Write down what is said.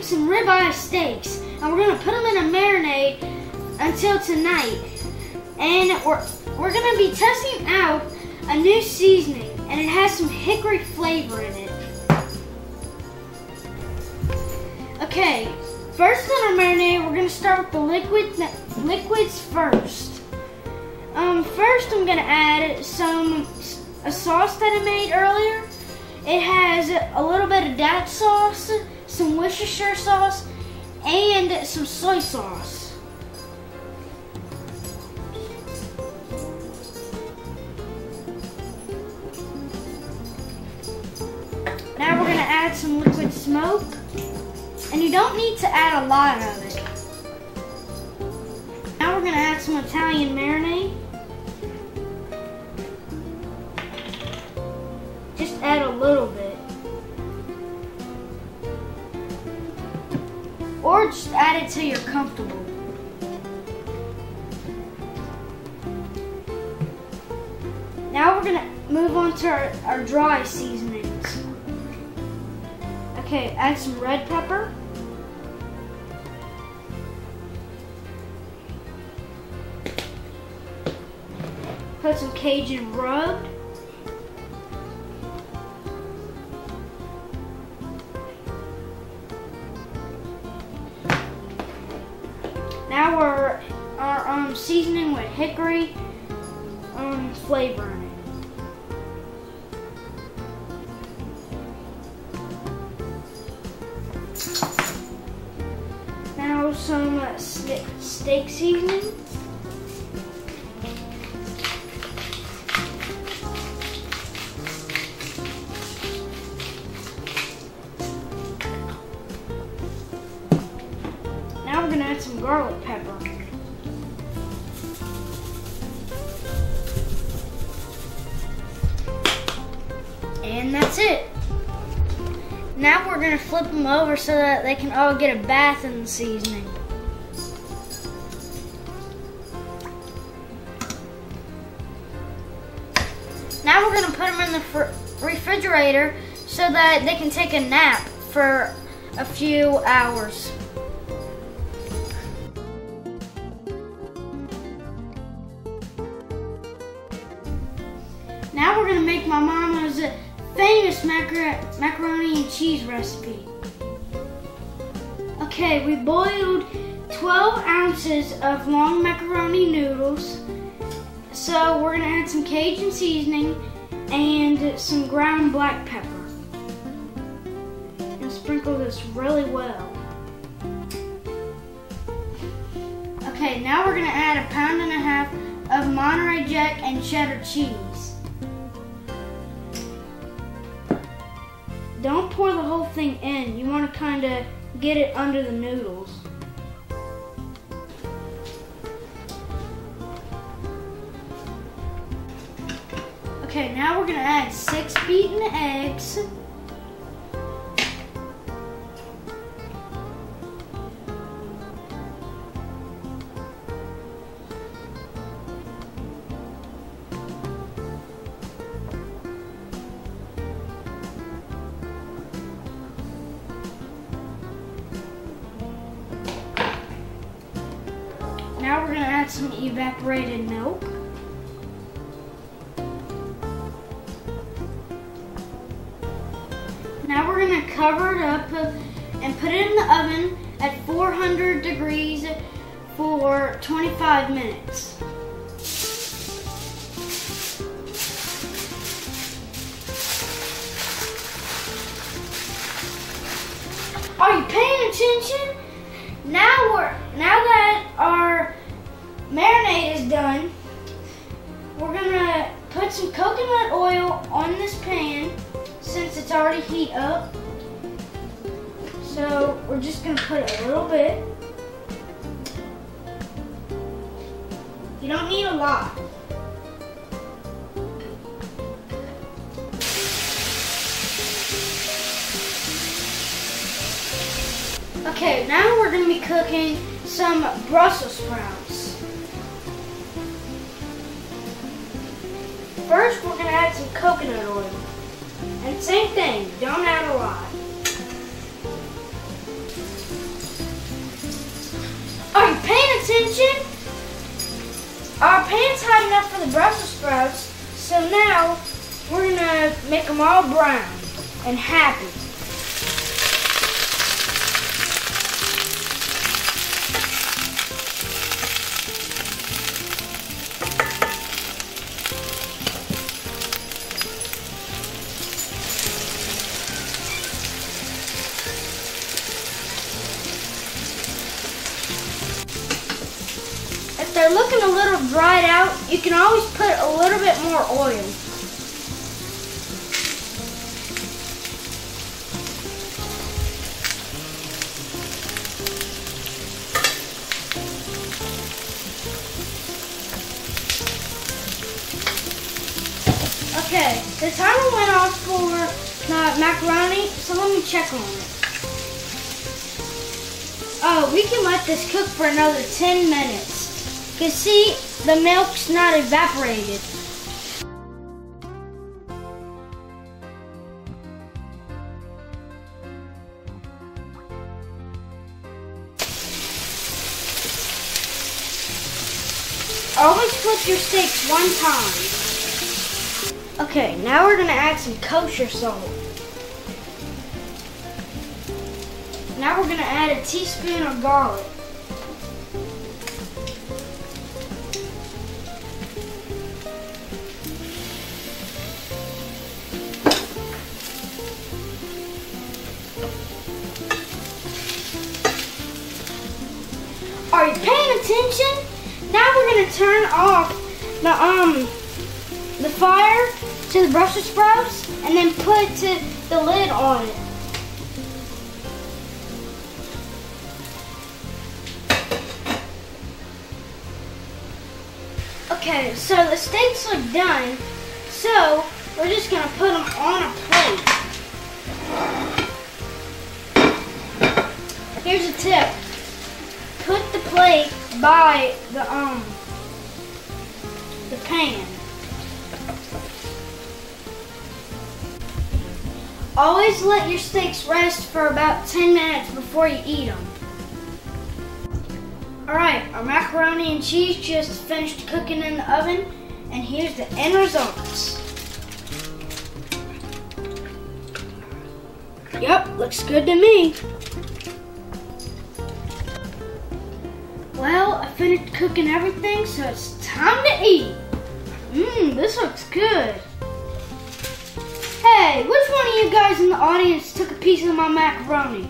some ribeye steaks, and we're gonna put them in a marinade until tonight. And we're gonna be testing out a new seasoning, and it has some hickory flavor in it. Okay, first on our marinade, we're gonna start with the liquids first. First I'm gonna add a sauce that I made earlier. It has a little bit of that sauce, some Worcestershire sauce, and some soy sauce. Now we're gonna add some liquid smoke, and you don't need to add a lot of it. Now we're gonna add some Italian marinade. Just add a little bit. Or just add it till you're comfortable. Now we're gonna move on to our dry seasonings. Okay, add some red pepper. Put some Cajun rubbed. Now we're seasoning with hickory flavor in it. Now some steak seasoning. Now we're going to add some garlic pepper. And that's it. Now we're going to flip them over so that they can all get a bath in the seasoning. Now we're going to put them in the refrigerator so that they can take a nap for a few hours. Now we're going to make my mama's famous macaroni and cheese recipe. Okay, we boiled 12 ounces of long macaroni noodles. So we're going to add some Cajun seasoning and some ground black pepper. And sprinkle this really well. Okay, now we're going to add 1.5 pounds of Monterey Jack and cheddar cheese. Don't pour the whole thing in. You want to kind of get it under the noodles. Okay, now we're going to add 6 beaten eggs. Now we're going to add some evaporated milk. Now we're going to cover it up and put it in the oven at 400 degrees for 25 minutes. Are you paying attention? Now that our marinade is done, we're gonna put some coconut oil on this pan since it's already heat up. So we're just gonna put a little bit. You don't need a lot. Okay, now we're going to be cooking some Brussels sprouts. First, we're going to add some coconut oil. And same thing, don't add a lot. paying attention? Our pan's hot enough for the Brussels sprouts, so now we're gonna make them all brown and happy. If they're looking a little dried out, you can always put a little bit more oil. Okay, the timer went off for the macaroni, so let me check on it. Oh, we can let this cook for another 10 minutes. You can see the milk's not evaporated. Always flip your steaks one time. Okay, now we're gonna add some kosher salt. Now we're gonna add a teaspoon of garlic. Are you paying attention? Now we're gonna turn off the fire to the Brussels sprouts and then put the lid on it. Okay, so the steaks look done, so we're just gonna put them on a plate. Here's a tip. Put the plate by the pan. Always let your steaks rest for about 10 minutes before you eat them. Alright, our macaroni and cheese just finished cooking in the oven, and here's the end results. Yep, looks good to me. Well, I finished cooking everything, so it's time to eat. This looks good. Hey, which one of you guys in the audience took a piece of my macaroni?